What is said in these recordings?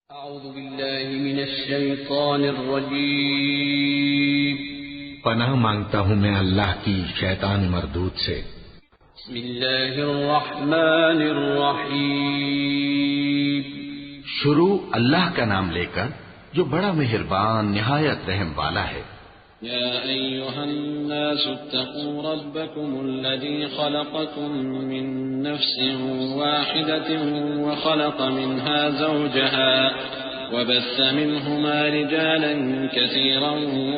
اعوذ باللہ من الشیطان الرجیم پناہ مانگتا ہوں میں اللہ کی شیطان مردود سے۔ بسم اللہ الرحمن الرحیم شروع اللہ کا نام لے کر جو بڑا مہربان نہایت رحم والا ہے۔ یا ایہا الناس اتقوا ربکم الذی خلقکم من نفس واحدة وخلق منها زوجها وبث منهما رجالا كثيرا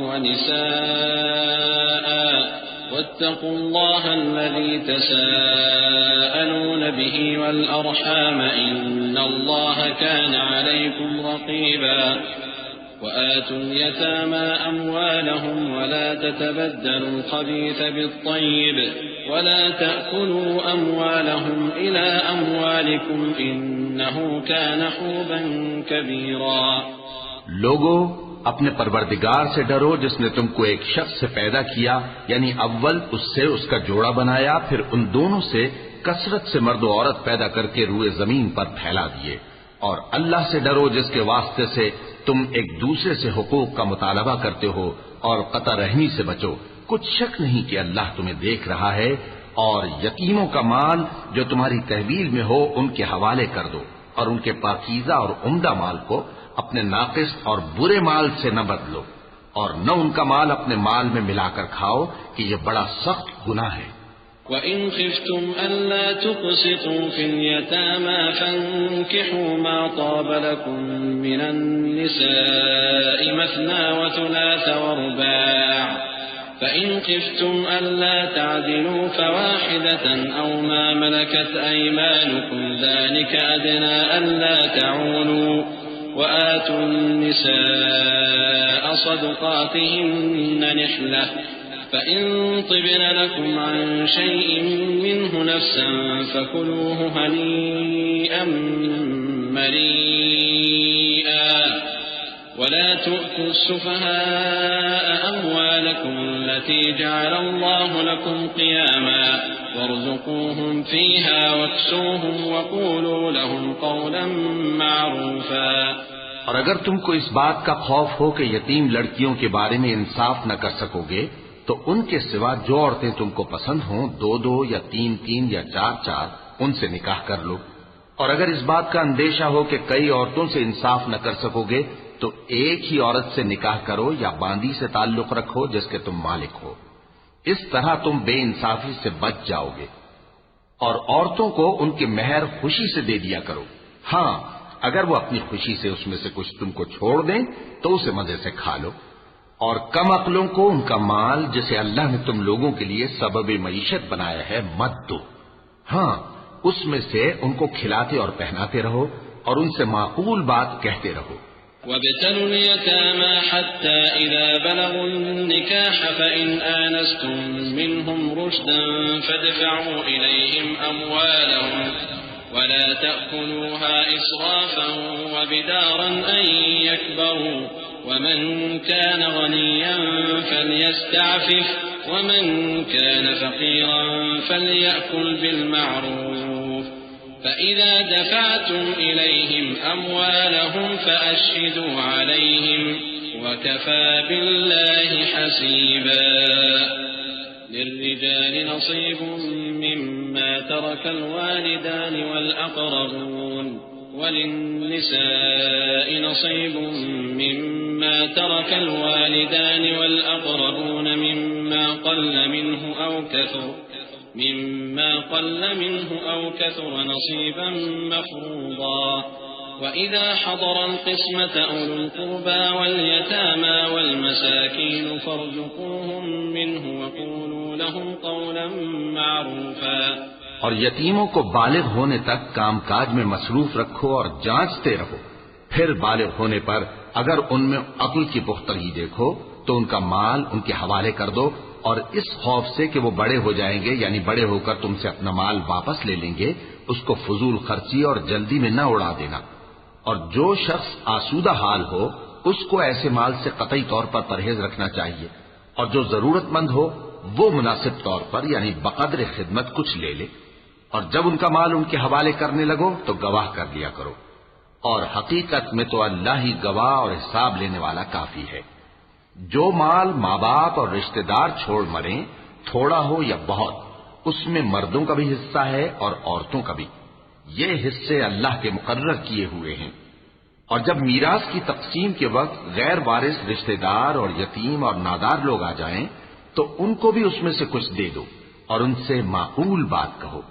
ونساء واتقوا الله الذي تساءلون به والأرحام إن الله كان عليكم رقيبا وآتوا اليتامى أموالهم ولا تتبدلوا الخبيث بالطيب ولا تأكلوا أموالهم إلى أموالكم إنه كان حوبا كبيرا۔ لوگو اپنے پروردگار سے ڈرو جس نے تم کو ایک شخص سے پیدا کیا، یعنی اول اس سے اس کا جوڑا بنایا، پھر ان دونوں سے کثرت سے مرد و عورت پیدا کر کے روئے زمین پر پھیلا دیے، اور اللہ سے ڈرو جس کے واسطے سے تم ایک دوسرے سے حقوق کا مطالبہ کرتے ہو، اور قطع رحمی سے بچو، کچھ شک نہیں کہ اللہ تمہیں دیکھ رہا ہے۔ اور یتیموں کا مال جو تمہاری تحویل میں ہو ان کے حوالے کر دو، اور ان کے پاکیزہ اور عمدہ مال کو اپنے ناقص اور برے مال سے نہ بدلو، اور نہ ان کا مال اپنے مال میں ملا کر کھاؤ کہ یہ بڑا سخت گناہ ہے۔ وَإِنْ خِفْتُمْ أَلَّا تُقْسِطُوا فِي الْيَتَامَى فَانكِحُوا مَا طَابَ لَكُم مِّنَ النِّسَاءِ مَثْنَىٰ وَثُلَاثَ وَرُبَاعَ فَإِنْ خِفْتُمْ أَلَّا تَعْدِلُوا فَوَاحِدَةً أَوْ مَا مَلَكَتْ أَيْمَانُكُمْ ذَلِكَ أَدْنَىٰ أَلَّا تَعُولُوا وَآتُوا النِّسَاءَ صَدُقَاتِهِنَّ نِحْلَةً فَإِن طِبْنَ لَكُمْ عَن شَيْءٍ مِّنْهُ نَفْسًا فَكُلُوهُ هَنِيئًا مَّرِيئًا وَلَا تُؤْتُوا السُّفَهَاءَ أَمْوَالَكُمُ الَّتِي جَعَلَ اللَّهُ لَكُمْ قِيَامًا وَارْزُقُوهُمْ فِيهَا وَاكْسُوهُمْ وَقُولُوا لَهُمْ قَوْلًا مَّعْرُوفًا۔ اور اگر تم کو اس بات کا خوف ہو کہ یتیم لڑکیوں کے بارے میں انصاف نہ کر سکو گے تو ان کے سوا جو عورتیں تم کو پسند ہوں، دو دو یا تین تین یا چار چار، ان سے نکاح کر لو۔ اور اگر اس بات کا اندیشہ ہو کہ کئی عورتوں سے انصاف نہ کر سکو گے تو ایک ہی عورت سے نکاح کرو یا باندی سے تعلق رکھو جس کے تم مالک ہو، اس طرح تم بے انصافی سے بچ جاؤ گے۔ اور عورتوں کو ان کے مہر خوشی سے دے دیا کرو، ہاں اگر وہ اپنی خوشی سے اس میں سے کچھ تم کو چھوڑ دیں تو اسے مزے سے کھا لو۔ اور کم عقلوں کو ان کا مال جسے اللہ نے تم لوگوں کے لیے سبب معیشت بنایا ہے مت دو، ہاں اس میں سے ان کو کھلاتے اور پہناتے رہو اور ان سے معقول بات کہتے رہو۔ وَابْتَلُوا الْيَتَامَى حَتَّى إِذَا بَلَغُوا النِّكَاحَ فَإِنْ آنَسْتُم مِّنْهُمْ رُشْدًا فَادْفَعُوا إِلَيْهِمْ أَمْوَالَهُمْ وَلَا تَأْكُلُوهَا إِسْرَافًا وَبِدَارًا أَن يَكْبَرُوا وَمَن كَانَ غَنِيًّا فَلْيَسْتَعْفِفْ وَمَن كَانَ فَقِيرًا فَلْيَأْكُلْ بِالْمَعْرُوفِ فَإِذَا دَفَعْتُمْ إِلَيْهِمْ أَمْوَالَهُمْ فَأَشْهِدُوا عَلَيْهِمْ وَكَفَى بِاللَّهِ حَسِيبًا۔ لِلرِّجَالِ نَصِيبٌ مِّمَّا تَرَكَ الْوَالِدَانِ وَالْأَقْرَبُونَ وَلِلنِّسَاءِ نَصِيبٌ مِّمَّا تَرَكَ الْوَالِدَانِ وَالْأَقْرَبُونَ مِمَّا قَلَّ مِنْهُ أَوْ كَثُرَ نَصِيبًا مَّفْرُوضًا۔ وَإِذَا حَضَرَ الْقِسْمَةَ أُولُو الْقُرْبَىٰ وَالْيَتَامَىٰ وَالْمَسَاكِينُ فَارْزُقُوهُم مِّنْهُ وَقُولُوا لَهُمْ قَوْلًا مَّعْرُوفًا۔ اور یتیموں کو بالغ ہونے تک کام کاج میں مصروف رکھو اور جانچتے رہو، پھر بالغ ہونے پر اگر ان میں عقل کی پختگی دیکھو تو ان کا مال ان کے حوالے کر دو، اور اس خوف سے کہ وہ بڑے ہو جائیں گے یعنی بڑے ہو کر تم سے اپنا مال واپس لے لیں گے، اس کو فضول خرچی اور جلدی میں نہ اڑا دینا۔ اور جو شخص آسودہ حال ہو اس کو ایسے مال سے قطعی طور پر پرہیز رکھنا چاہیے، اور جو ضرورت مند ہو وہ مناسب طور پر یعنی بقدر خدمت کچھ لے لے، اور جب ان کا مال ان کے حوالے کرنے لگو تو گواہ کر لیا کرو۔ اور حقیقت میں تو اللہ ہی گواہ اور حساب لینے والا کافی ہے۔ جو مال ماں باپ اور رشتہ دار چھوڑ مریں، تھوڑا ہو یا بہت، اس میں مردوں کا بھی حصہ ہے اور عورتوں کا بھی۔ یہ حصے اللہ کے مقرر کیے ہوئے ہیں۔ اور جب میراث کی تقسیم کے وقت غیر وارث رشتہ دار اور یتیم اور نادار لوگ آ جائیں تو ان کو بھی اس میں سے کچھ دے دو اور ان سے معقول بات کہو۔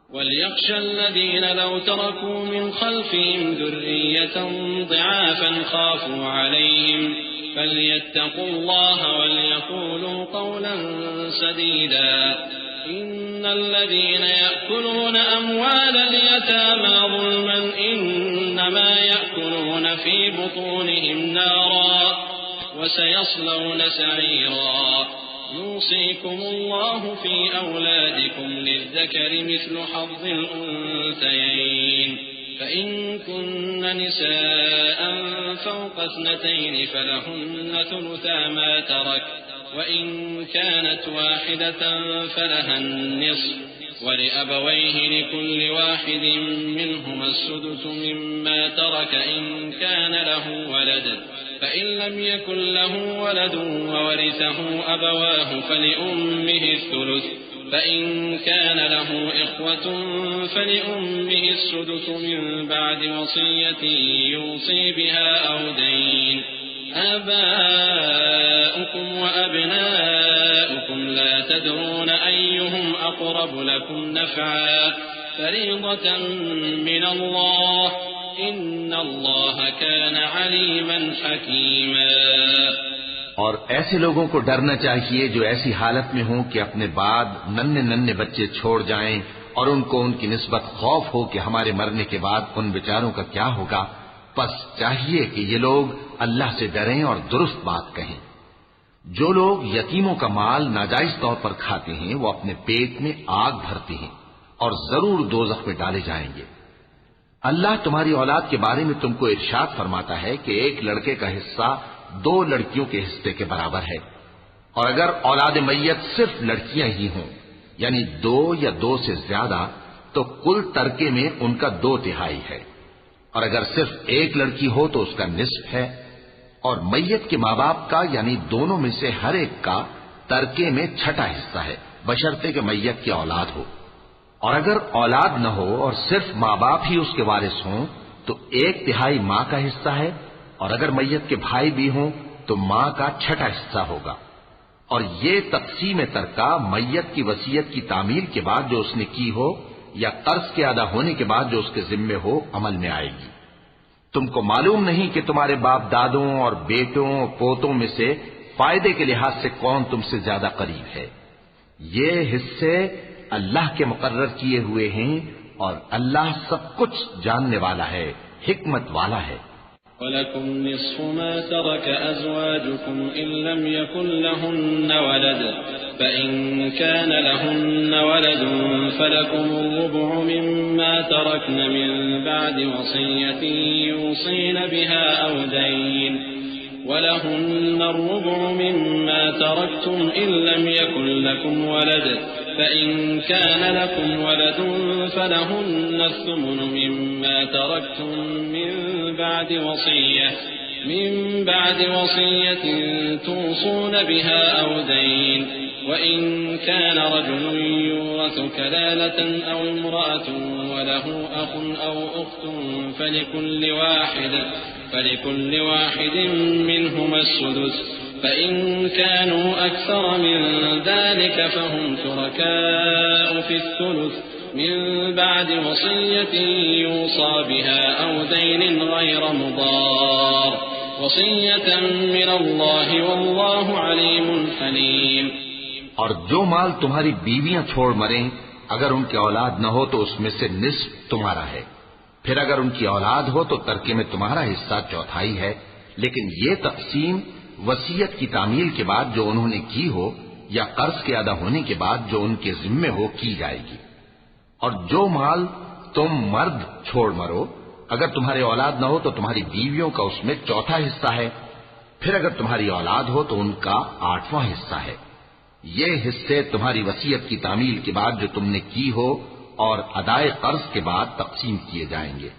وَلْيَخْشَ الَّذِينَ لَوْ تَرَكُوا مِنْ خَلْفِهِمْ ذُرِّيَّةً ضِعَافًا خَافُوا عَلَيْهِمْ فَلْيَتَّقُوا اللَّهَ وَلْيَقُولُوا قَوْلًا سَدِيدًا إن الذين يأكلون أموال اليتامى ظلما إنما يأكلون في بطونهم نارا وسيصلون سعيرا يوصيكم الله في أولادكم للذكر مثل حظ الأنثيين فإن كن نساء فوق 2 فلهن ثلثا ما ترك وإن كانت واحدة فلها النصف ولأبويه لكل واحد منهما السدس مما ترك إن كان له ولد فإن لم يكن له ولد وورثه أبواه فلأمه الثلث فإن كان له إخوة فلأمه السدس من بعد وصية يوصي بها أو دين آباؤكم وأبناؤكم لا تدرون أيهم أقرب لكم نفعا فريضة من الله إن الله كان عليما حكيما۔ اور ایسے لوگوں کو ڈرنا چاہیے جو ایسی حالت میں ہوں کہ اپنے بعد ننھے بچے چھوڑ جائیں اور ان کو ان کی نسبت خوف ہو کہ ہمارے مرنے کے بعد ان بیچاروں کا کیا ہوگا۔ پس چاہیے کہ یہ لوگ اللہ سے ڈریں اور درست بات کہیں۔ جو لوگ یتیموں کا مال ناجائز طور پر کھاتے ہیں وہ اپنے پیٹ میں آگ بھرتے ہیں اور ضرور دوزخ میں ڈالے جائیں گے۔ اللہ تمہاری اولاد کے بارے میں تم کو ارشاد فرماتا ہے کہ ایک لڑکے کا حصہ 2 لڑکیوں کے حصے کے برابر ہے، اور اگر اولاد میت صرف لڑکیاں ہی ہوں یعنی 2 یا 2 سے زیادہ تو کل ترکے میں ان کا 2/3 ہے، اور اگر صرف ایک لڑکی ہو تو اس کا نصف ہے، اور میت کے ماں باپ کا یعنی دونوں میں سے ہر ایک کا ترکے میں 6واں حصہ ہے بشرطے کہ میت کی اولاد ہو، اور اگر اولاد نہ ہو اور صرف ماں باپ ہی اس کے وارث ہوں تو 1/3 ماں کا حصہ ہے، اور اگر میت کے بھائی بھی ہوں تو ماں کا 6واں حصہ ہوگا۔ اور یہ تقسیم ترکہ میت کی وصیت کی تعمیل کے بعد جو اس نے کی ہو یا قرض کے ادا ہونے کے بعد جو اس کے ذمے ہو عمل میں آئے گی۔ تم کو معلوم نہیں کہ تمہارے باپ دادوں اور بیٹوں اور پوتوں میں سے فائدے کے لحاظ سے کون تم سے زیادہ قریب ہے۔ یہ حصے اللہ کے مقرر کیے ہوئے ہیں اور اللہ سب کچھ جاننے والا ہے، حکمت والا ہے۔ وَلَكُمْ نِصْفُ مَا تَرَكَ أَزْوَاجُكُمْ إِن لَّمْ يَكُن لَّهُنَّ وَلَدٌ فَإِن كَانَ لَهُنَّ وَلَدٌ فَلَكُمُ الرُّبُعُ مِمَّا تَرَكْنَ مِن بَعْدِ وَصِيَّةٍ يُوصِينَ بِهَا أَوْ دَيْنٍ وَلَهُنَّ الرُّبُعُ مِمَّا تَرَكْتُمْ إِن لَّمْ يَكُن لَّكُمْ وَلَدٌ فَإِن كَانَ لَكُمْ وَلَدٌ فَلَهُنَّ الثُّمُنُ مِمَّا تَرَكْتُم مِّن بعد وصية توصون بها أو دين وإن كان رجل يورث كلالة أو امرأة وله أخ أو أخت فلكل واحد منهما السدس فإن كانوا أكثر من ذلك فهم شركاء في الثلث من بعد وصية يوصى بها أو دين غير مضار وصية من الله والله عليم حليم۔ اور جو مال تمہاری بیویاں چھوڑ مریں اگر ان کی اولاد نہ ہو تو اس میں سے نصف تمہارا ہے، پھر اگر ان کی اولاد ہو تو ترکے میں تمہارا حصہ 1/4 ہے، لیکن یہ تقسیم وصیت کی تعمیل کے بعد جو انہوں نے کی ہو یا قرض کے ادا ہونے کے بعد جو ان کے ذمے ہو کی جائے گی۔ اور جو مال تم مرد چھوڑ مرو اگر تمہاری اولاد نہ ہو تو تمہاری بیویوں کا اس میں 1/4 حصہ ہے، پھر اگر تمہاری اولاد ہو تو ان کا 8واں حصہ ہے۔ یہ حصے تمہاری وصیت کی تعمیل کے بعد جو تم نے کی ہو اور ادائے قرض کے بعد تقسیم کیے جائیں گے۔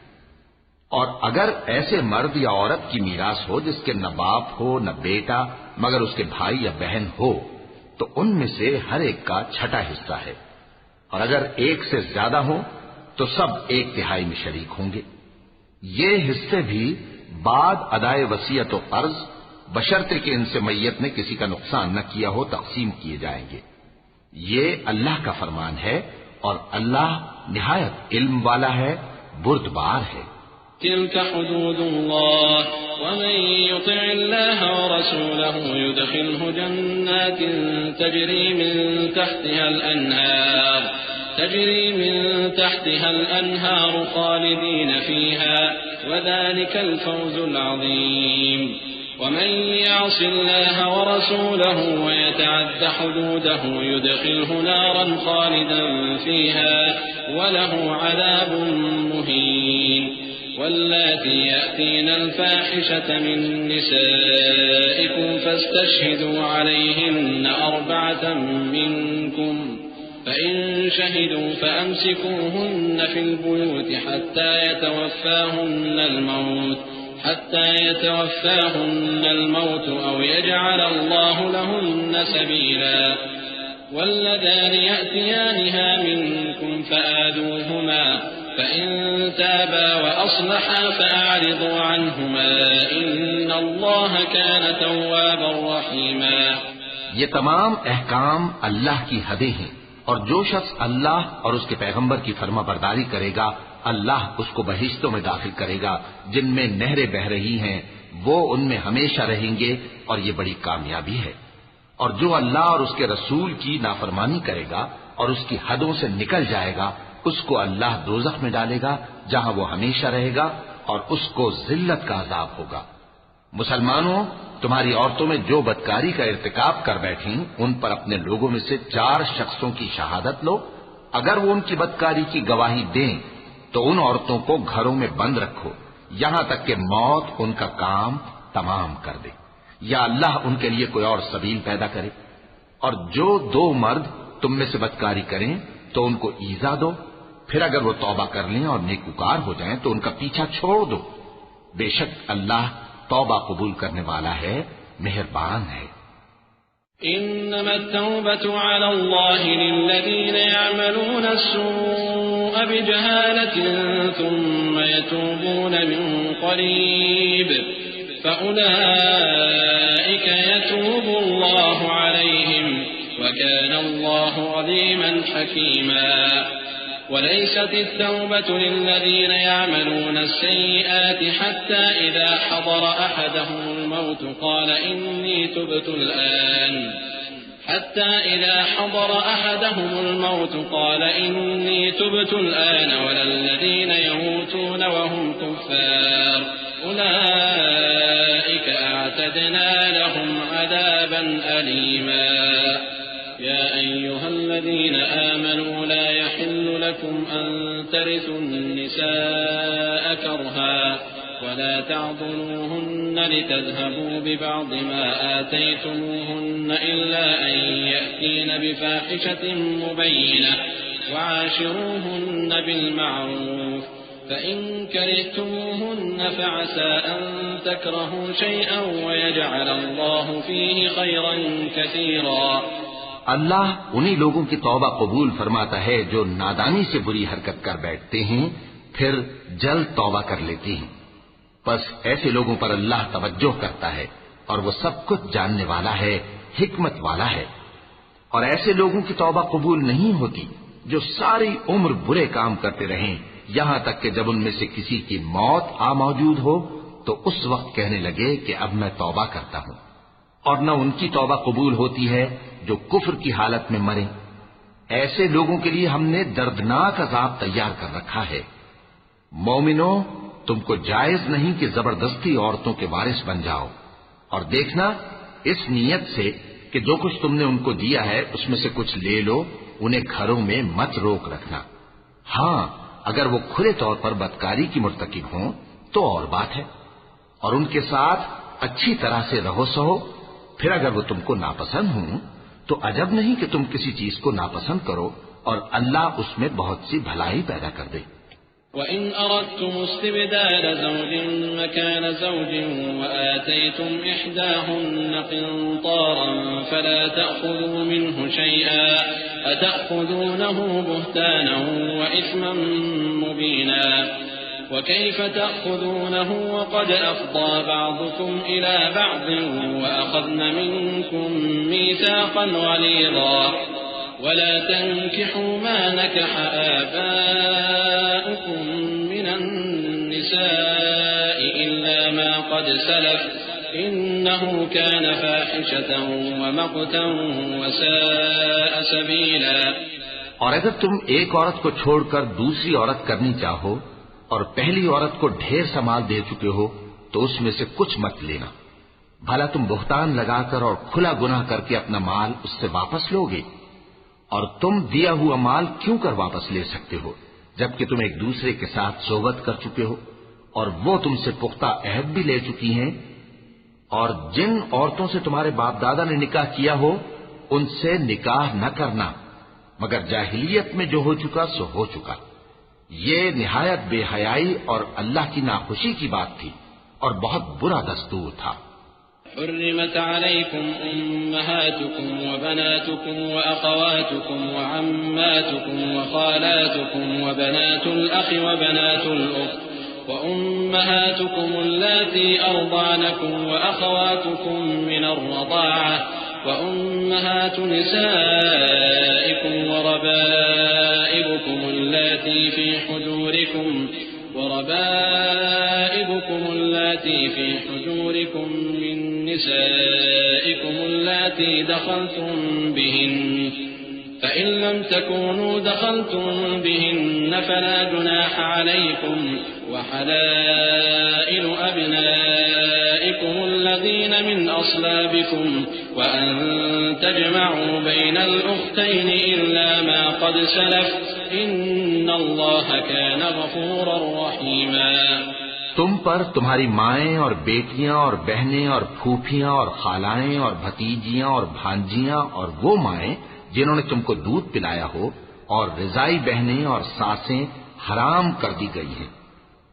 اور اگر ایسے مرد یا عورت کی میراث ہو جس کے نہ باپ ہو نہ بیٹا مگر اس کے بھائی یا بہن ہو تو ان میں سے ہر ایک کا چھٹا حصہ ہے، اور اگر ایک سے زیادہ ہو تو سب 1/3 میں شریک ہوں گے۔ یہ حصے بھی بعد ادائے وصیت و قرض بشرطے کہ ان سے میت نے کسی کا نقصان نہ کیا ہو تقسیم کیے جائیں گے۔ یہ اللہ کا فرمان ہے اور اللہ نہایت علم والا ہے، بردبار ہے۔ تلك حدود الله ومن يطع الله ورسوله يدخله جنات تجري من تحتها الأنهار خالدين فيها وذلك الفوز العظيم ومن يعص الله ورسوله ويتعد حدوده يدخله نارا خالدا فيها وله عذاب مهين واللاتي يأتين الفاحشة من نسائكم فاستشهدوا عليهن 4 منكم فإن شهدوا فأمسكوهن في البيوت حتى يتوفاهن الموت أو يجعل الله لهن سبيلا واللذان يأتيانها منكم فآذوهما فإن تابا وأصلحا فأعرضوا عنهما إن الله كان توابا رحيما۔ یہ تمام احکام اللہ کی حدیں ہیں، اور جو شخص اللہ اور اس کے پیغمبر کی فرما برداری کرے گا اللہ اس کو بہشتوں میں داخل کرے گا جن میں نہریں بہ رہی ہیں، وہ ان میں ہمیشہ رہیں گے، اور یہ بڑی کامیابی ہے۔ اور جو اللہ اور اس کے رسول کی نافرمانی کرے گا اور اس کی حدوں سے نکل جائے گا اس کو اللہ دوزخ میں ڈالے گا جہاں وہ ہمیشہ رہے گا اور اس کو ذلت کا عذاب ہوگا۔ مسلمانوں، تمہاری عورتوں میں جو بدکاری کا ارتکاب کر بیٹھیں ان پر اپنے لوگوں میں سے 4 شخصوں کی شہادت لو۔ اگر وہ ان کی بدکاری کی گواہی دیں تو ان عورتوں کو گھروں میں بند رکھو یہاں تک کہ موت ان کا کام تمام کر دے یا اللہ ان کے لیے کوئی اور سبیل پیدا کرے۔ اور جو 2 مرد تم میں سے بدکاری کریں تو ان کو ایذا دو، پھر اگر وہ توبہ کر لیں اور نیکوکار ہو جائیں تو ان کا پیچھا چھوڑ دو، بے شک اللہ توبہ قبول کرنے والا ہے، مہربان ہے۔ إنما التوبة على الله للذين يعملون السوء بجهالة ثم يتوبون من قريب فأولئك يتوب الله عليهم وكان الله عليما حكيما وليست التوبة للذين يعملون السيئات حتى إذا حضر أحدهم الموت قال إني تبت الآن ولا الذين يموتون وهم كفار أولئك أعتدنا لهم عذابا أليما يا أيها الذين آمنوا لا يحل لكم أن ترثوا النساء كرها ولا تعضلوهن لتذهبوا ببعض ما آتيتموهن إلا أن يأتين بفاحشة مبينة وعاشروهن بالمعروف فإن كرهتموهن فعسى أن تكرهوا شيئا ويجعل الله فيه خيرا كثيرا۔ اللہ انہی لوگوں کی توبہ قبول فرماتا ہے جو نادانی سے بری حرکت کر بیٹھتے ہیں پھر جلد توبہ کر لیتے ہیں، پس ایسے لوگوں پر اللہ توجہ کرتا ہے اور وہ سب کچھ جاننے والا ہے، حکمت والا ہے۔ اور ایسے لوگوں کی توبہ قبول نہیں ہوتی جو ساری عمر برے کام کرتے رہیں یہاں تک کہ جب ان میں سے کسی کی موت آ موجود ہو تو اس وقت کہنے لگے کہ اب میں توبہ کرتا ہوں۔ اور نہ ان کی توبہ قبول ہوتی ہے جو کفر کی حالت میں مریں۔ ایسے لوگوں کے لیے ہم نے دردناک عذاب تیار کر رکھا ہے۔ مومنوں، تم کو جائز نہیں کہ زبردستی عورتوں کے وارث بن جاؤ، اور دیکھنا اس نیت سے کہ جو کچھ تم نے ان کو دیا ہے اس میں سے کچھ لے لو، انہیں گھروں میں مت روک رکھنا۔ ہاں، اگر وہ کھلے طور پر بدکاری کی مرتکب ہوں تو اور بات ہے، اور ان کے ساتھ اچھی طرح سے رہو سہو۔ پھر اگر وہ تم کو ناپسند ہوں تو عجب نہیں کہ تم کسی چیز کو ناپسند کرو اور اللہ اس میں بہت سی بھلائی پیدا کر دے۔ وإن أردتم استبدال زوج مكان زوج وآتيتم إحداهن قنطارا فلا تأخذوا منه شيئا أتأخذونه بهتانا وإثما مبينا وكيف تأخذونه وقد أفضى بعضكم إلى بعض وأخذن منكم ميثاقا غليظا ولا تنكحوا ما نكح آباؤكم من النساء إلا ما قد سلف إنه كان فاحشة ومقتا وساء سبيلا. اور اگر تم ایک عورت کو چھوڑ کر دوسری عورت کرنی چاہو اور پہلی عورت کو ڈھیر سا مال دے چکے ہو تو اس میں سے کچھ مت لینا. بھلا تم بہتان لگا کر اور کھلا گناہ کر کے اپنا مال اس سے واپس لوگے؟ اور تم دیا ہوا مال کیوں کر واپس لے سکتے ہو جبکہ تم ایک دوسرے کے ساتھ صحبت کر چکے ہو اور وہ تم سے پختہ عہد بھی لے چکی ہیں؟ اور جن عورتوں سے تمہارے باپ دادا نے نکاح کیا ہو ان سے نکاح نہ کرنا مگر جاہلیت میں جو ہو چکا سو ہو چکا. یہ نہایت بے حیائی اور اللہ کی ناخوشی کی بات تھی اور بہت برا دستور تھا. حرمت عليكم أمهاتكم وبناتكم وأخواتكم وعماتكم وخالاتكم وبنات الأخ وبنات الأخت وأمهاتكم اللاتي أرضعنكم وأخواتكم من الرضاعة وأمهات نسائكم وربائبكم اللاتي في حجوركم من نسائكم اللاتي دخلتم بهن فإن لم تكونوا دخلتم بهن فلا جناح عليكم وحلائل أبنائكم الذين من أصلابكم وأن تجمعوا بين الأختين إلا ما قد سلف إن الله كان غفورا رحيما. تم پر تمہاری مائیں اور بیٹیاں اور بہنیں اور پھوپھیاں اور خالائیں اور بھتیجیاں اور بھانجیاں اور وہ مائیں جنہوں نے تم کو دودھ پلایا ہو اور رضائی بہنیں اور ساسیں حرام کر دی گئی ہیں.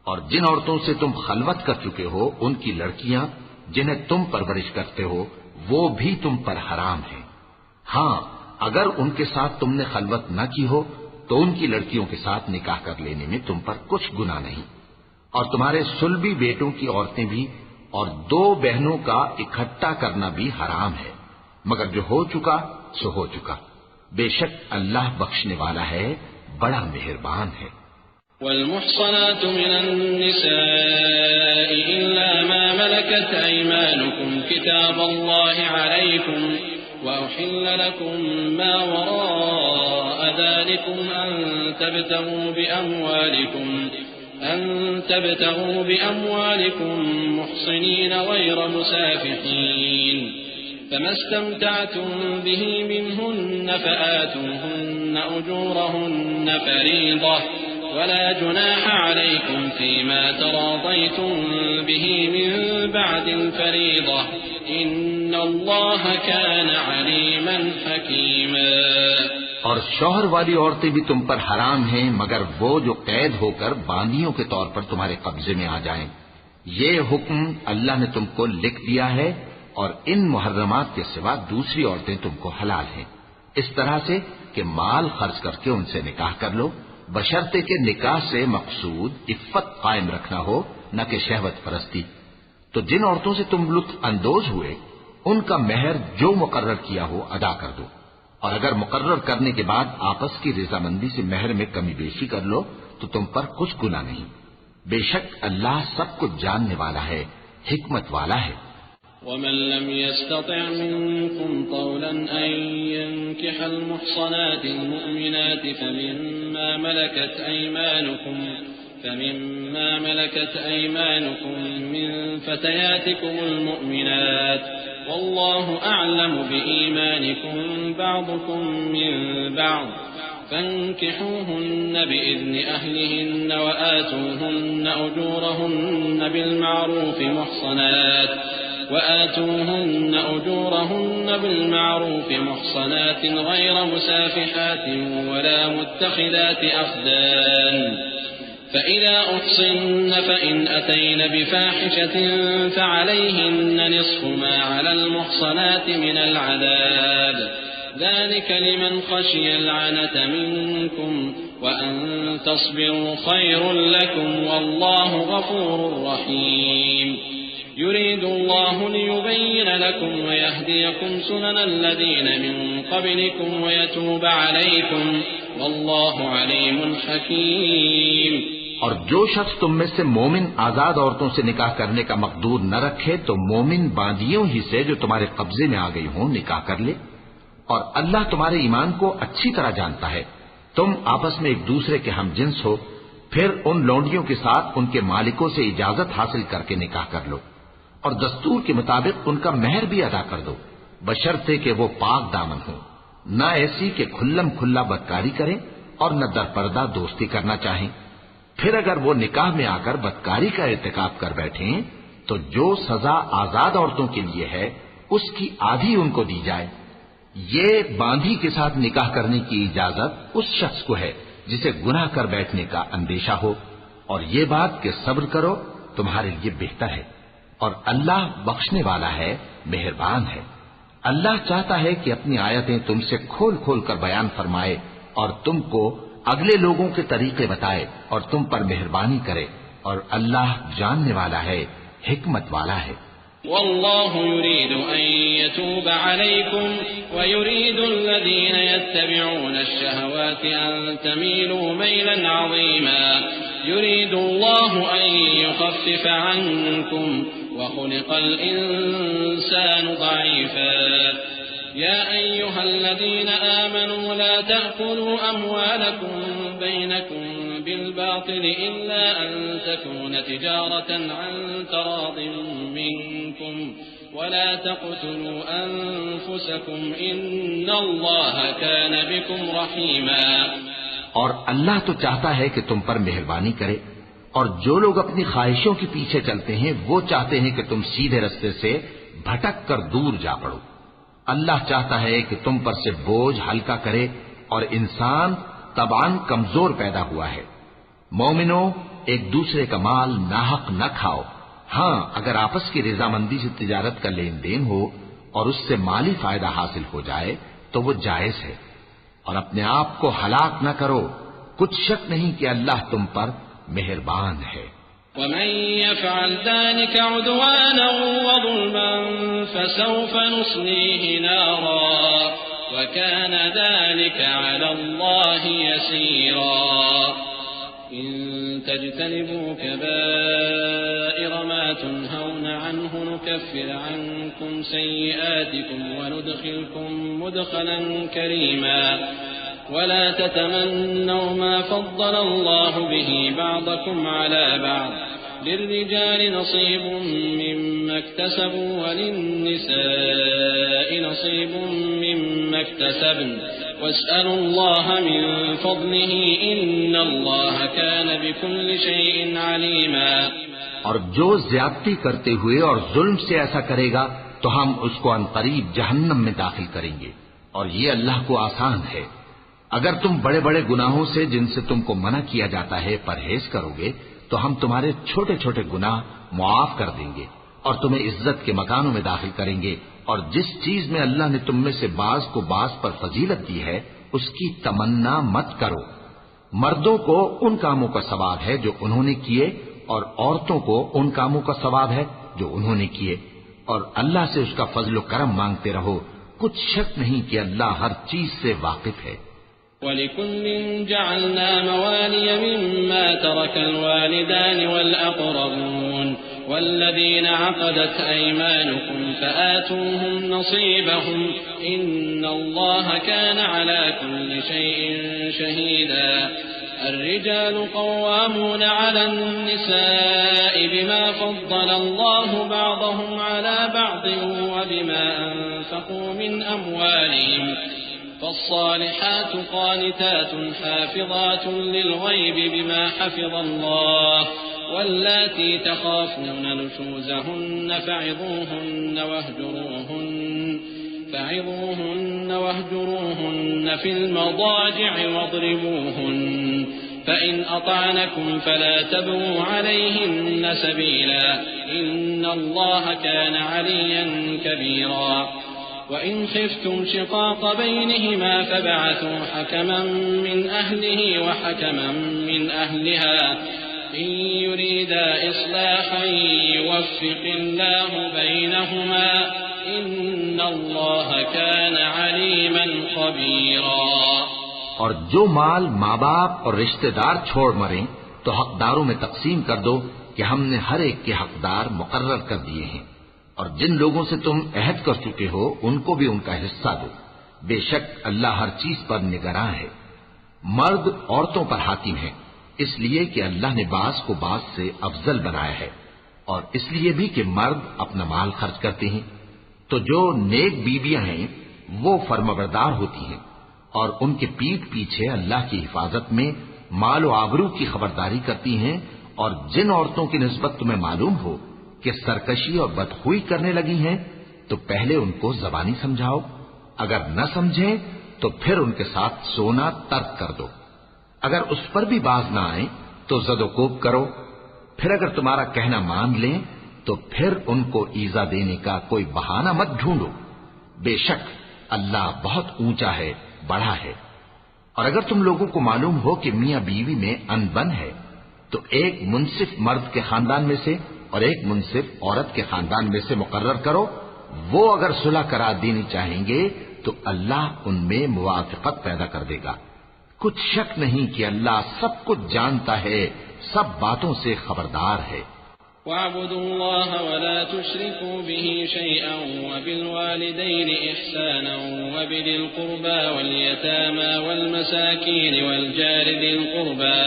اور جن عورتوں سے تم خلوت کر چکے ہو ان کی لڑکیاں جنہیں تم پرورش کرتے ہو وہ بھی تم پر حرام ہیں. ہاں اگر ان کے ساتھ تم نے خلوت نہ کی ہو تو ان کی لڑکیوں کے ساتھ نکاح کر لینے میں تم پر کچھ گناہ نہیں. اور تمہارے صلبی بیٹوں کی عورتیں بھی اور دو بہنوں کا اکٹھا کرنا بھی حرام ہے مگر جو ہو چکا سو ہو چکا. بے شک اللہ بخشنے والا ہے بڑا مہربان ہے. والمحصنات من النساء إلا ما ملكت أيمانكم كتاب الله عليكم وأحل لكم ما وراء ذلكم أن تبتغوا بأموالكم محصنين غير مسافحين فما استمتعتم به منهن فآتوهن أجورهن فريضة ولا جناح عليكم فيما تراضيتم به من بعد الفريضة إن الله كان عليما حكيما. اور شوہر والی عورتیں بھی تم پر حرام ہیں مگر وہ جو قید ہو کر باندیوں کے طور پر تمہارے قبضے میں آ جائیں. یہ حکم اللہ نے تم کو لکھ دیا ہے اور ان محرمات کے سوا دوسری عورتیں تم کو حلال ہیں اس طرح سے کہ مال خرچ کر کے ان سے نکاح کر لو بشرطے کہ نکاح سے مقصود عفت قائم رکھنا ہو نہ کہ شہوت پرستی. تو جن عورتوں سے تم لطف اندوز ہوئے ان کا مہر جو مقرر کیا ہو ادا کر دو اور اگر مقرر کرنے کے بعد آپس کی رضامندی سے مہر میں کمی بیشی کر لو تو تم پر کچھ گناہ نہیں. بے شک اللہ سب کچھ جاننے والا ہے حکمت والا ہے. ومن لم يستطع منكم طولا أن ينكح المحصنات المؤمنات فمما ملكت أيمانكم من فتياتكم المؤمنات والله أعلم بإيمانكم بعضكم من بعض فانكحوهن بإذن أهلهن وآتوهن أجورهن بالمعروف محصنات غير مسافحات ولا متخذات أخدان فإذا أحصن فإن أتين بفاحشة فعليهن نصف ما على المحصنات من العذاب ذلك لمن خشي العنة منكم وأن تصبروا خير لكم والله غفور رحيم يريد الله ليبين لكم ويهديكم سنن الذين من قبلكم ويتوب عليكم والله عليم حكيم. اور جو شخص تم میں سے مومن آزاد عورتوں سے نکاح کرنے کا مقدور نہ رکھے تو مومن باندیوں ہی سے جو تمہارے قبضے میں آ گئی ہوں نکاح کر لے. اور اللہ تمہارے ایمان کو اچھی طرح جانتا ہے. تم آپس میں ایک دوسرے کے ہم جنس ہو، پھر ان لونڈیوں کے ساتھ ان کے مالکوں سے اجازت حاصل کر کے نکاح کر لو اور دستور کے مطابق ان کا مہر بھی ادا کر دو، بشرطے کہ وہ پاک دامن ہو، نہ ایسی کہ کھلم کھلا بدکاری کریں اور نہ درپردہ دوستی کرنا چاہیں. پھر اگر وہ نکاح میں آ کر بدکاری کا ارتکاب کر بیٹھیں تو جو سزا آزاد عورتوں کے لیے ہے اس کی آدھی ان کو دی جائے. یہ باندھی کے ساتھ نکاح کرنے کی اجازت اس شخص کو ہے جسے گناہ کر بیٹھنے کا اندیشہ ہو، اور یہ بات کہ صبر کرو تمہارے لیے بہتر ہے، اور اللہ بخشنے والا ہے، مہربان ہے. اللہ چاہتا ہے کہ اپنی آیتیں تم سے کھول کھول کر بیان فرمائے اور تم کو اگلے لوگوں کے طریقے بتائے اور تم پر مہربانی کرے، اور اللہ جاننے والا ہے، حکمت والا ہے. والله يريد أن يتوب عليكم ويريد الذين يتبعون الشهوات أن تميلوا ميلا عظيما يريد الله أن يخفف عنكم وخلق الإنسان ضعيفا يا أيها الذين آمنوا لا تأكلوا أموالكم بينكم بالباطل إلا أن تكون تجارة عن تراض منكم ولا تقتلوا أنفسكم إن الله كان بكم رحيما. اور اللہ تو چاہتا ہے کہ تم پر مہربانی کرے، اور جو لوگ اپنی خواہشوں کے پیچھے چلتے ہیں وہ چاہتے ہیں کہ تم سیدھے رستے سے بھٹک کر دور جا پڑو. اللہ چاہتا ہے کہ تم پر سے بوجھ ہلکا کرے، اور انسان طبعاً کمزور پیدا ہوا ہے. مومنوں، ایک دوسرے کا مال ناحق نہ کھاؤ. ہاں، اگر آپس کی رضامندی سے تجارت کا لین دین ہو اور اس سے مالی فائدہ حاصل ہو جائے تو وہ جائز ہے. اور اپنے آپ کو ہلاک نہ کرو، کچھ شک نہیں کہ اللہ تم پر مہربان ہے. ومن يفعل ذلك عدوانا وظلما فسوف نصليه نارا وكان ذلك على الله يسيرا. إن تجتنبوا كبائر ما تنهون عنه نكفر عنكم سيئاتكم وندخلكم مدخلا كريما. ولا تتمنوا ما فضل الله به بعضكم على بعض للرجال نصيب مما اكتسبوا وللنساء نصيب مما اكتسبن واسألوا الله من فضله إن الله كان بكل شيء عليما. اور جو زیادتی کرتے ہوئے اور ظلم سے ایسا کرے گا تو ہم اس کو عنقریب جہنم میں داخل کریں گے، اور یہ اللہ کو آسان ہے. اگر تم بڑے بڑے گناہوں سے جن سے تم کو منع کیا جاتا ہے پرہیز کرو گے تو ہم تمہارے چھوٹے چھوٹے گناہ معاف کر دیں گے اور تمہیں عزت کے مکانوں میں داخل کریں گے. اور جس چیز میں اللہ نے تم میں سے بعض کو بعض پر فضیلت دی ہے اس کی تمنا مت کرو. مردوں کو ان کاموں کا ثواب ہے جو انہوں نے کیے، اور عورتوں کو ان کاموں کا ثواب ہے جو انہوں نے کیے، اور اللہ سے اس کا فضل و کرم مانگتے رہو. کچھ شک نہیں کہ اللہ ہر چیز سے واقف ہے. وَلِكُلٍّ جَعَلْنَا مَوَالِيَ مِمَّا تَرَكَ الْوَالِدَانِ وَالْأَقْرَبُونَ وَالَّذِينَ عَقَدَتْ أَيْمَانُكُمْ فَآتُوهُمْ نَصِيبَهُمْ إِنَّ اللَّهَ كَانَ عَلَى كُلِّ شَيْءٍ شَهِيدًا. الرجال قوامون على النساء بما فضل الله بعضهم على بعض وبما أنفقوا من أموالهم فالصالحات قانتات حافظات للغيب بما حفظ الله واللاتي تخافون نشوزهن فعظوهن واهجروهن في المضاجع واضربوهن فإن أطعنكم فلا تبغوا عليهن سبيلا إن الله كان عليا كبيرا وإن خفتم شقاق بينهما فابعثوا حكما من أهله وحكما من أهلها إن يريدا إصلاحا يوفق الله بينهما إن الله كان عليما خبيرا۔ اور جو مال ماں باپ اور رشتہ دار چھوڑ مریں تو حقداروں میں تقسیم کر دو کہ ہم نے ہر ایک کے حقدار مقرر کر دیے ہیں، اور جن لوگوں سے تم عہد کر چکے ہو ان کو بھی ان کا حصہ دو، بے شک اللہ ہر چیز پر نگراں ہے۔ مرد عورتوں پر حاکم ہیں، اس لیے کہ اللہ نے بعض کو بعض سے افضل بنایا ہے، اور اس لیے بھی کہ مرد اپنا مال خرچ کرتے ہیں۔ تو جو نیک بیویاں ہیں وہ فرمانبردار ہوتی ہیں، اور ان کے پیٹھ پیچھے اللہ کی حفاظت میں مال و آبرو کی خبرداری کرتی ہیں، اور جن عورتوں کی نسبت تمہیں معلوم ہو کہ سرکشی اور بدخوئی کرنے لگی ہیں تو پہلے ان کو زبانی سمجھاؤ، اگر نہ سمجھیں تو پھر ان کے ساتھ سونا ترک کر دو، اگر اس پر بھی باز نہ آئیں تو زد و کوب کرو، پھر اگر تمہارا کہنا مان لیں تو پھر ان کو ایذا دینے کا کوئی بہانہ مت ڈھونڈو، بے شک اللہ بہت اونچا ہے، بڑا ہے۔ اور اگر تم لوگوں کو معلوم ہو کہ میاں بیوی میں انبن ہے تو ایک منصف مرد کے خاندان میں سے اور ایک منصف عورت کے خاندان میں سے مقرر کرو، وہ اگر صلح کرا دینی چاہیں گے تو اللہ ان میں موافقت پیدا کر دے گا۔ کچھ شک نہیں کہ اللہ سب کچھ جانتا ہے، سب باتوں سے خبردار ہے۔ وَاعْبُدُوا اللَّهَ وَلَا تُشْرِكُوا بِهِ شَيْئًا وَبِالْوَالِدَيْنِ إِحْسَانًا وَبِذِي الْقُرْبَى وَالْيَتَامَى وَالْمَسَاكِينِ وَالْجَارِ ذِي الْقُرْبَى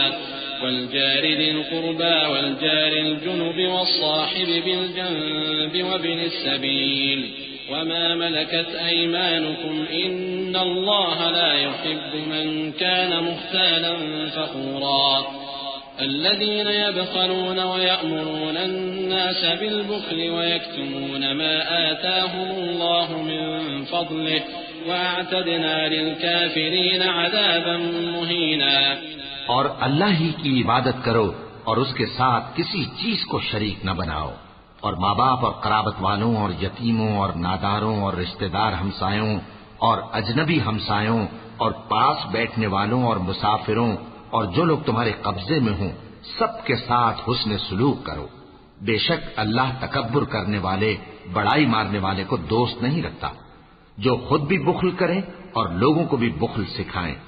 وَالْجَارِ الْجُنُبِ وَالصَّاحِبِ بِالْجَنبِ وَابْنِ السَّبِيلِ وَمَا مَلَكَتْ أَيْمَانُكُمْ إِنَّ اللَّهَ لَا يُحِبُّ مَنْ كَانَ مُخْتَالًا فَخُورًا الذين يبخلون ويأمرون الناس بالبخل ويكتمون ما آتاهم الله من فضله وأعتدنا للكافرين عذابا مهينا۔ اور اللہ ہی کی عبادت کرو اور اس کے ساتھ کسی چیز کو شریک نہ بناؤ، اور ماں باپ اور قرابت والوں اور یتیموں اور ناداروں اور رشتہ دار ہمسایوں اور اجنبی ہمسایوں اور پاس بیٹھنے والوں اور مسافروں اور جو لوگ تمہارے قبضے میں ہوں سب کے ساتھ حسن سلوک کرو، بے شک اللہ تکبر کرنے والے بڑائی مارنے والے کو دوست نہیں رکھتا۔ جو خود بھی بخل کریں اور لوگوں کو بھی بخل سکھائیں،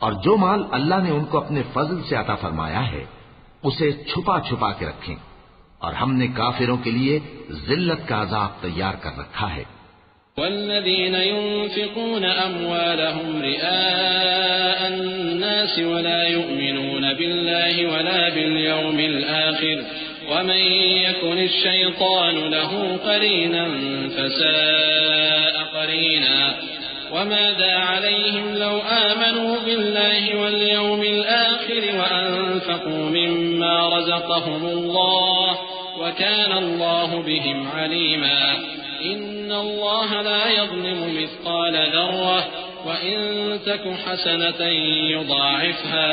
اور جو مال اللہ نے ان کو اپنے فضل سے عطا فرمایا ہے اسے چھپا چھپا کے رکھیں، اور ہم نے کافروں کے لیے ذلت کا عذاب تیار کر رکھا ہے۔ والذين ينفقون أموالهم رئاء الناس ولا يؤمنون بالله ولا باليوم الآخر ومن يكن الشيطان له قرينا فساء قرينا وماذا عليهم لو آمنوا بالله واليوم الآخر وأنفقوا مما رزقهم الله وكان الله بهم عليما إن الله لا يظلم مثقال ذرة وإن تك حسنة يضاعفها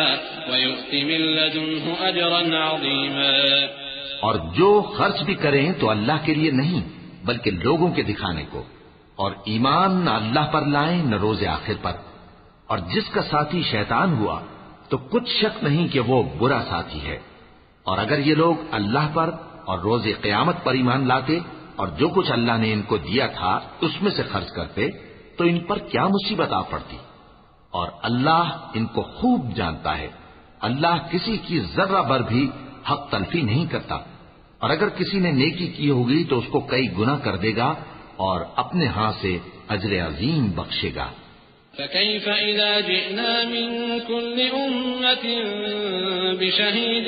ويؤت من لدنه أجرا عظيما۔ اور جو خرچ بھی کریں تو اللہ کے لیے نہیں بلکہ لوگوں کے دکھانے کو، اور ایمان نہ اللہ پر لائیں نہ روز آخر پر، اور جس کا ساتھی شیطان ہوا تو کچھ شک نہیں کہ وہ برا ساتھی ہے۔ اور اگر یہ لوگ اللہ پر اور روز قیامت پر ایمان لاتے اور جو کچھ اللہ نے ان کو دیا تھا اس میں سے خرچ کرتے تو ان پر کیا مصیبت آ پڑتی، اور اللہ ان کو خوب جانتا ہے۔ اللہ کسی کی ذرہ بھر بھی حق تلفی نہیں کرتا، اور اگر کسی نے نیکی کی ہوگی تو اس کو کئی گنا کر دے گا اور اپنے ہاں سے اجر عظیم بخشے گا۔ فكيف إذا جئنا من كل أمة بشهيد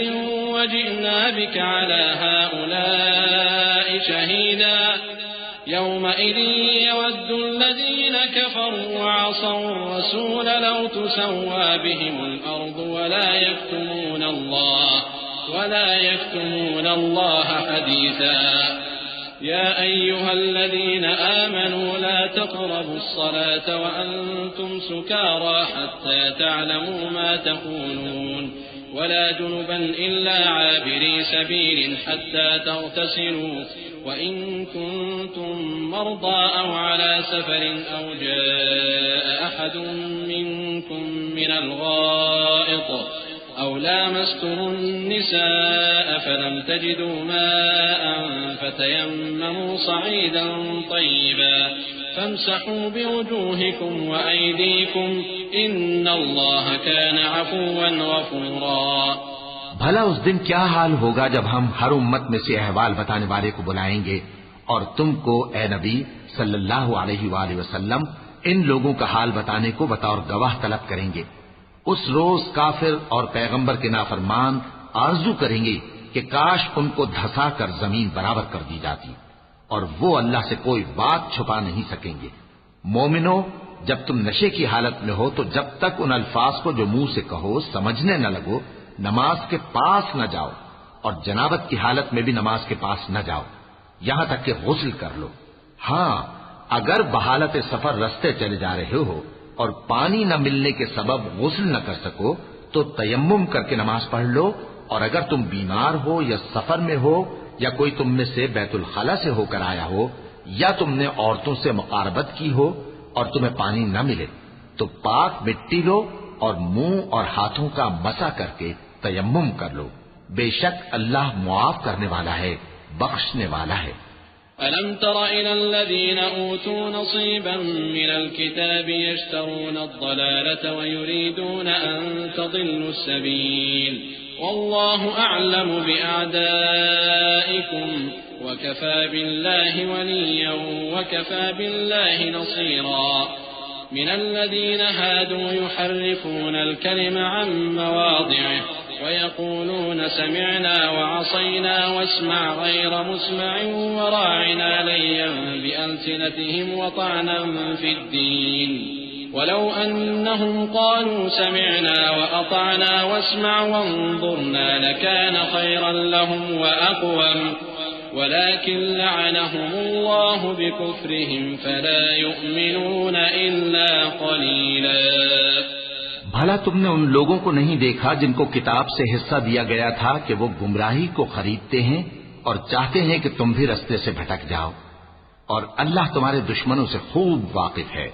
وجئنا بك على هؤلاء شهيدا يومئذ يود الذين كفروا وعصوا الرسول لو تسوى بهم الأرض ولا يكتمون الله حديثا يا أيها الذين آمنوا لا تقربوا الصلاة وأنتم سكارى حتى تعلموا ما تقولون ولا جنبا إلا عابري سبيل حتى تغتسلوا وإن كنتم مرضى أو على سفر أو جاء أحد منكم من الغائط أو لامستم النساء فلم تجدوا ماء فتيمموا صعيدا طيبا فامسحوا بوجوهكم وأيديكم إن الله كان عفوا غفورا. بھلا اس دن کیا حال ہوگا جب ہم ہر امت میں سے احوال بتانے والے کو بلائیں گے اور تم کو اے نبی صلی اللہ علیہ وآلہ وسلم ان لوگوں کا حال بتانے کو بطور گواہ طلب کریں گے. اس روز کافر اور پیغمبر کے نافرمان آرزو کریں گے کہ کاش ان کو دھسا کر زمین برابر کر دی جاتی، اور وہ اللہ سے کوئی بات چھپا نہیں سکیں گے. مومنو، جب تم نشے کی حالت میں ہو تو جب تک ان الفاظ کو جو منہ سے کہو سمجھنے نہ لگو نماز کے پاس نہ جاؤ، اور جنابت کی حالت میں بھی نماز کے پاس نہ جاؤ یہاں تک کہ غسل کر لو. ہاں، اگر بحالت سفر رستے چلے جا رہے ہو اور پانی نہ ملنے کے سبب غسل نہ کر سکو تو تیمم کر کے نماز پڑھ لو، اور اگر تم بیمار ہو یا سفر میں ہو یا کوئی تم میں سے بیت الخلا سے ہو کر آیا ہو یا تم نے عورتوں سے مقاربت کی ہو اور تمہیں پانی نہ ملے تو پاک مٹی لو اور منہ اور ہاتھوں کا مسح کر کے تیمم کر لو. بے شک اللہ معاف کرنے والا ہے، بخشنے والا ہے. ألم تر إلى الذين أوتوا نصيبا من الكتاب يشترون الضلالة ويريدون أن تضلوا السبيل والله أعلم بأعدائكم وكفى بالله وليا وكفى بالله نصيرا. من الذين هادوا يحرفون الكلم عن مواضعه ويقولون سمعنا وعصينا واسمع غير مسمع وراعنا ليا بألسنتهم وطعنا في الدين ولو أنهم قالوا سمعنا وأطعنا واسمع وانظرنا لكان خيرا لهم وأقوم ولكن لعنهم الله بكفرهم فلا يؤمنون إلا قليلا. بھلا تم نے ان لوگوں کو نہیں دیکھا جن کو کتاب سے حصہ دیا گیا تھا کہ وہ گمراہی کو خریدتے ہیں اور چاہتے ہیں کہ تم بھی رستے سے بھٹک جاؤ، اور اللہ تمہارے دشمنوں سے خوب واقف ہے،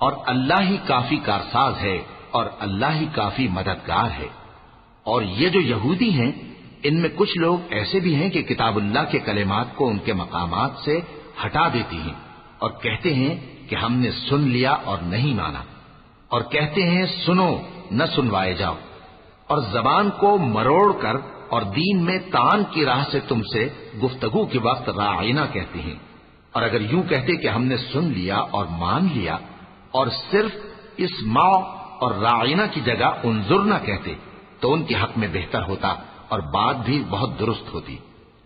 اور اللہ ہی کافی کارساز ہے اور اللہ ہی کافی مددگار ہے. اور یہ جو یہودی ہیں ان میں کچھ لوگ ایسے بھی ہیں کہ کتاب اللہ کے کلمات کو ان کے مقامات سے ہٹا دیتی ہیں اور کہتے ہیں کہ ہم نے سن لیا اور نہیں مانا، اور کہتے ہیں سنو نہ سنوائے جاؤ، اور زبان کو مروڑ کر اور دین میں تان کی راہ سے تم سے گفتگو کے وقت راعینا کہتے ہیں. اور اگر یوں کہتے کہ ہم نے سن لیا اور مان لیا اور صرف اسمع اور راعینا کی جگہ انظر نہ کہتے تو ان کے حق میں بہتر ہوتا اور بات بھی بہت درست ہوتی.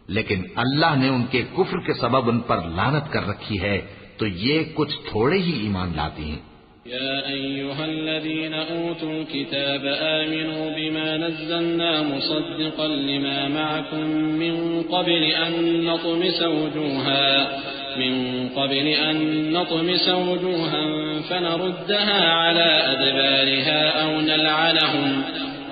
لیکن اللہ نے ان کے کفر کے سبب ان پر لعنت کر رکھی ہے تو یہ کچھ تھوڑے ہی ایمان لاتے ہیں. يا أيها الذين أوتوا الكتاب آمنوا بما نزلنا مصدقا لما معكم من قبل أن نطمس وجوها فنردها على أدبارها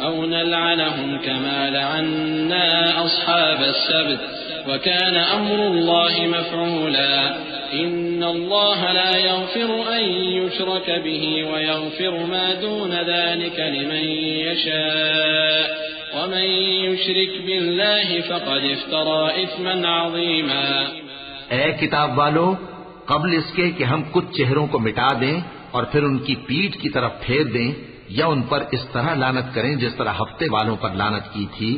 أو نلعنهم كما لعنا أصحاب السبت وكان أمر الله مفعولا. إن الله لا يغفر أن يشرك به ويغفر ما دون ذلك لمن يشاء ومن يشرك بالله فقد افترى إثما عظيما. اے کتاب والو، قبل اس کے کہ ہم کچھ چہروں کو مٹا دیں اور پھر ان کی پیٹھ کی طرف پھیر دیں یا ان پر اس طرح لعنت کریں جس طرح ہفتے والوں پر لعنت کی تھی،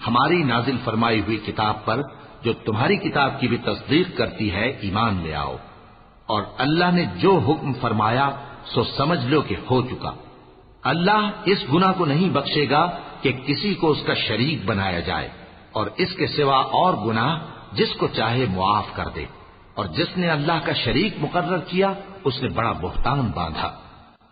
ہماری نازل فرمائی ہوئی کتاب پر جو تمہاری کتاب کی بھی تصدیق کرتی ہے ایمان لے آؤ. اور اللہ نے جو حکم فرمایا سو سمجھ لو کہ ہو چکا. اللہ اس گناہ کو نہیں بخشے گا کہ کسی کو اس کا شریک بنایا جائے، اور اس کے سوا اور گناہ جس کو چاہے معاف کر دے، اور جس نے اللہ کا شریک مقرر کیا اس نے بڑا بہتان باندھا.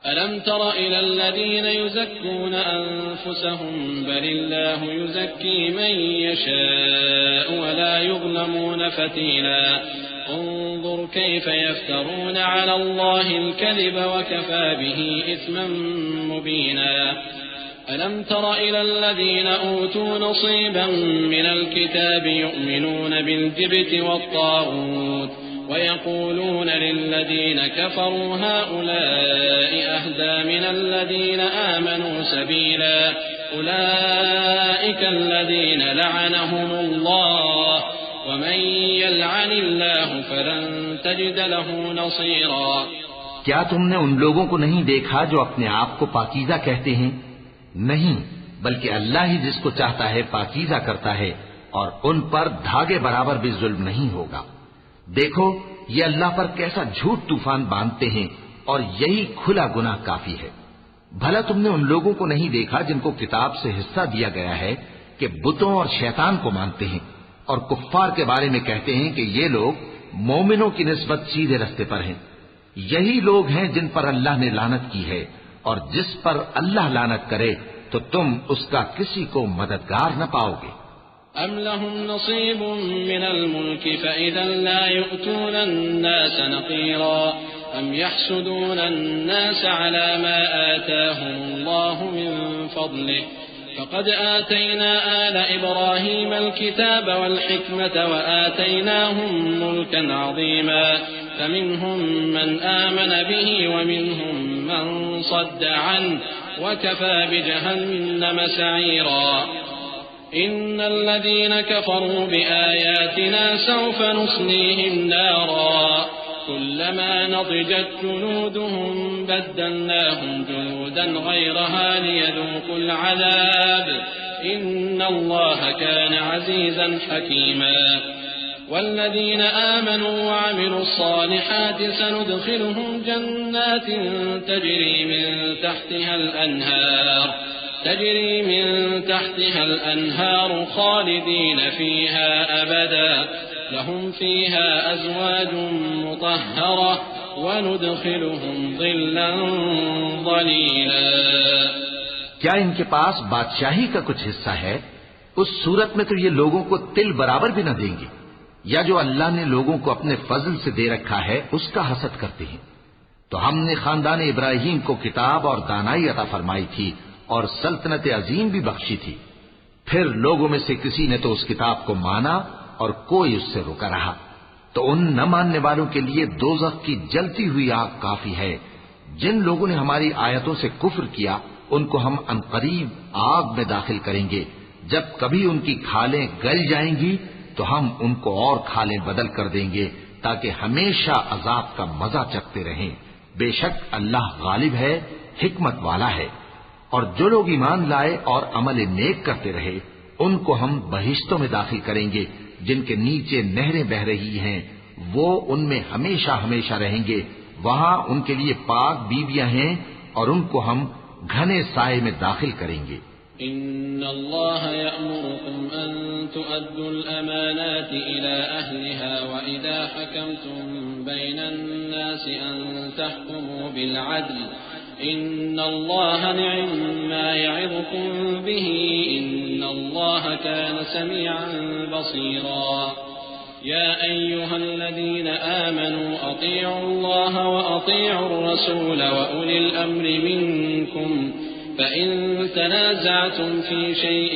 ألم تر إلى الذين يزكون أنفسهم بل الله يزكي من يشاء ولا يظلمون فتيلا. انظر كيف يفترون على الله الكذب وكفى به إثما مبينا. ألم تر إلى الذين أوتوا نصيبا من الكتاب يؤمنون بالجبت والطاغوت ويقولون للذين كفروا هؤلاء أهدى من الذين آمنوا سبيلا أولئك الذين لعنهم الله ومن يلعن الله فلن تجد له نصيرا. کیا تم نے ان لوگوں کو نہیں دیکھا جو اپنے آپ کو پاکیزہ کہتے ہیں؟ نہیں، بلکہ اللہ ہی جس کو چاہتا ہے پاکیزہ کرتا ہے، اور ان پر دھاگے برابر بھی ظلم نہیں ہوگا. دیکھو یہ اللہ پر کیسا جھوٹ طوفان باندھتے ہیں، اور یہی کھلا گناہ کافی ہے. بھلا تم نے ان لوگوں کو نہیں دیکھا جن کو کتاب سے حصہ دیا گیا ہے کہ بتوں اور شیطان کو مانتے ہیں، اور کفار کے بارے میں کہتے ہیں کہ یہ لوگ مومنوں کی نسبت سیدھے رستے پر ہیں. یہی لوگ ہیں جن پر اللہ نے لعنت کی ہے، اور جس پر اللہ لعنت کرے تو تم اس کا کسی کو مددگار نہ پاؤ گے. أم لهم نصيب من الملك فإذا لا يؤتون الناس نقيرا أم يحسدون الناس على ما آتاهم الله من فضله فقد آتينا آل إبراهيم الكتاب والحكمة وآتيناهم ملكا عظيما فمنهم من آمن به ومنهم من صد عنه وكفى بجهنم سعيرا. إن الذين كفروا بآياتنا سوف نصليهم نارا كلما نضجت جلودهم بدلناهم جلودا غيرها ليذوقوا العذاب إن الله كان عزيزا حكيما. والذين آمنوا وعملوا الصالحات سندخلهم جنات تجري من تحتها الأنهار خالدين فيها أبدا لهم فيها أزواج مطهرة وندخلهم ظلا ظليلا. کیا ان کے پاس بادشاہی کا کچھ حصہ ہے؟ اس صورت میں تو یہ لوگوں کو تل برابر بھی نہ دیں گے. یا جو اللہ نے لوگوں کو اپنے فضل سے دے رکھا ہے اس کا حسد کرتے ہیں. تو ہم نے خاندان ابراہیم کو کتاب اور دانائی عطا فرمائی تھی اور سلطنت عظیم بھی بخشی تھی. پھر لوگوں میں سے کسی نے تو اس کتاب کو مانا اور کوئی اس سے رکا رہا. تو ان نہ ماننے والوں کے لیے دوزخ کی جلتی ہوئی آگ کافی ہے. جن لوگوں نے ہماری آیتوں سے کفر کیا ان کو ہم عنقریب آگ میں داخل کریں گے. جب کبھی ان کی کھالیں گل جائیں گی تو ہم ان کو اور کھالیں بدل کر دیں گے تاکہ ہمیشہ عذاب کا مزہ چکھتے رہیں. بے شک اللہ غالب ہے، حکمت والا ہے. اور جو لوگ ایمان لائے اور عمل نیک کرتے رہے ان کو ہم بہشتوں میں داخل کریں گے جن کے نیچے نہریں بہ رہی ہیں. وہ ان میں ہمیشہ ہمیشہ رہیں گے. وہاں ان کے لیے پاک بیویاں ہیں اور ان کو ہم گھنے سائے میں داخل کریں گے. إن الله يأمركم أن تؤدوا الأمانات إلى أهلها وإذا حكمتم بين الناس أن تحكموا بالعدل إن الله نعم ما يعظكم به إن الله كان سميعا بصيرا. يا أيها الذين آمنوا أطيعوا الله وأطيعوا الرسول وأولي الأمر منكم فإن تنازعتم في شيء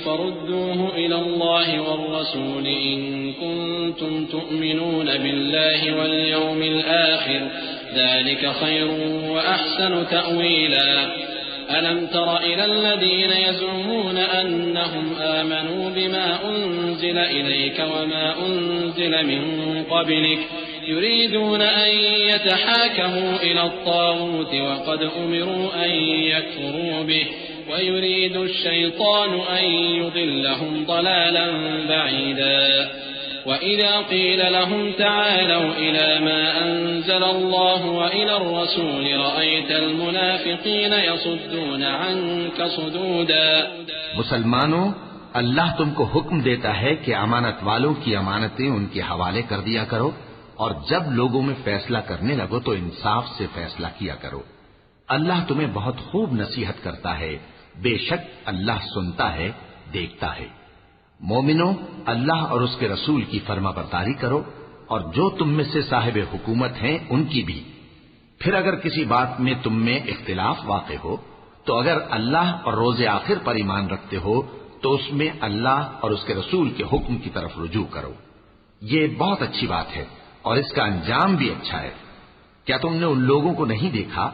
فردوه إلى الله والرسول إن كنتم تؤمنون بالله واليوم الآخر ذلك خير وأحسن تأويلا. ألم تر إلى الذين يزعمون أنهم آمنوا بما أنزل إليك وما أنزل من قبلك يريدون أن يتحاكموا إلى الطاغوت وقد أمروا أن يكفروا به ويريد الشيطان أن يضلهم ضلالا بعيدا. وإذا قيل لهم تعالوا إلى ما أنزل الله وإلى الرسول رأيت المنافقين يصدون عنك صدودا. مسلمانوں، اللہ تم کو حکم دیتا ہے کہ امانت والوں کی امانتیں ان کے حوالے کر دیا کرو اور جب لوگوں میں فیصلہ کرنے لگو تو انصاف سے فیصلہ کیا کرو. اللہ تمہیں بہت خوب نصیحت کرتا ہے. بے شک اللہ سنتا ہے، دیکھتا ہے. مومنو، اللہ اور اس کے رسول کی فرما برداری کرو اور جو تم میں سے صاحب حکومت ہیں ان کی بھی. پھر اگر کسی بات میں تم میں اختلاف واقع ہو تو اگر اللہ اور روز آخر پر ایمان رکھتے ہو تو اس میں اللہ اور اس کے رسول کے حکم کی طرف رجوع کرو. یہ بہت اچھی بات ہے اور اس کا انجام بھی اچھا ہے. کیا تم نے ان لوگوں کو نہیں دیکھا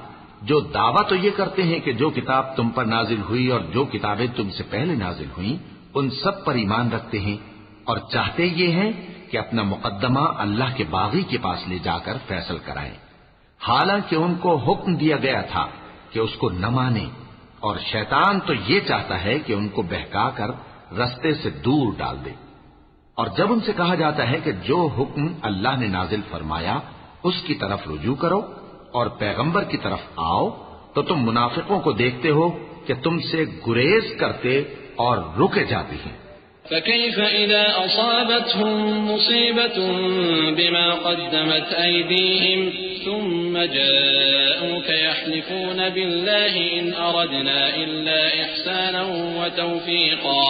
جو دعویٰ تو یہ کرتے ہیں کہ جو کتاب تم پر نازل ہوئی اور جو کتابیں تم سے پہلے نازل ہوئیں ان سب پر ایمان رکھتے ہیں اور چاہتے یہ ہیں کہ اپنا مقدمہ اللہ کے باغی کے پاس لے جا کر فیصل کرائیں، حالانکہ ان کو حکم دیا گیا تھا کہ اس کو نہ مانیں، اور شیطان تو یہ چاہتا ہے کہ ان کو بہکا کر رستے سے دور ڈال دے. اور جب ان سے کہا جاتا ہے کہ جو حکم اللہ نے نازل فرمایا اس کی طرف رجوع کرو اور پیغمبر کی طرف آؤ، تو تم منافقوں کو دیکھتے ہو کہ تم سے گریز کرتے اور رکے جاتے ہیں. فكيف إذا أصابتهم مصيبة بما قدمت أيديهم ثم جاءوك يحلفون بالله إن أردنا إلا إحسانا وتوفيقا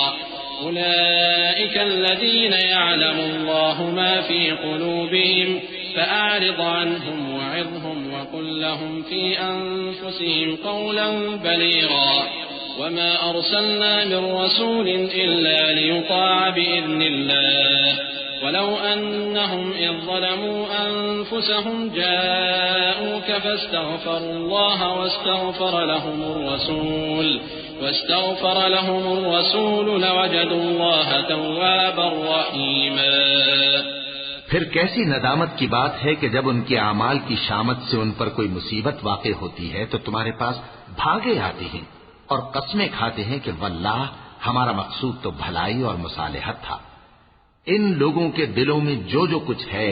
أولئك الذين يعلم الله ما في قلوبهم فأعرض عنهم وعظهم وقل لهم في أنفسهم قولا بليغا وما أرسلنا من رسول إلا ليطاع بإذن الله ولو أنهم إذ ظلموا أنفسهم جاءوك فاستغفروا الله واستغفر لهم الرسول لوجدوا الله توابا رحيما. پھر کیسی ندامت کی بات ہے کہ جب ان کے اعمال کی شامت سے ان پر کوئی مصیبت واقع ہوتی ہے تو تمہارے پاس بھاگے آتے ہیں اور قسمیں کھاتے ہیں کہ واللہ ہمارا مقصود تو بھلائی اور مصالحت تھا. ان لوگوں کے دلوں میں جو جو کچھ ہے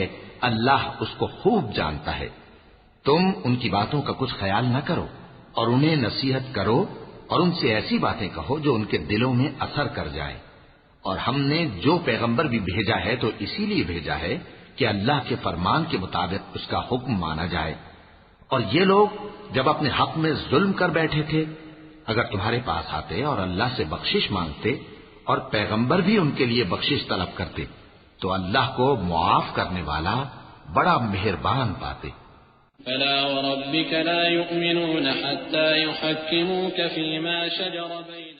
اللہ اس کو خوب جانتا ہے. تم ان کی باتوں کا کچھ خیال نہ کرو اور انہیں نصیحت کرو اور ان سے ایسی باتیں کہو جو ان کے دلوں میں اثر کر جائے. اور ہم نے جو پیغمبر بھی بھیجا ہے تو اسی لیے بھیجا ہے کہ اللہ کے فرمان کے مطابق اس کا حکم مانا جائے. اور یہ لوگ جب اپنے حق میں ظلم کر بیٹھے تھے اگر تمہارے پاس آتے اور اللہ سے بخشش مانگتے اور پیغمبر بھی ان کے لیے بخشش طلب کرتے تو اللہ کو معاف کرنے والا بڑا مہربان پاتے. فلا وربك لا يؤمنون حتى يحكموك فيما شجر بينهم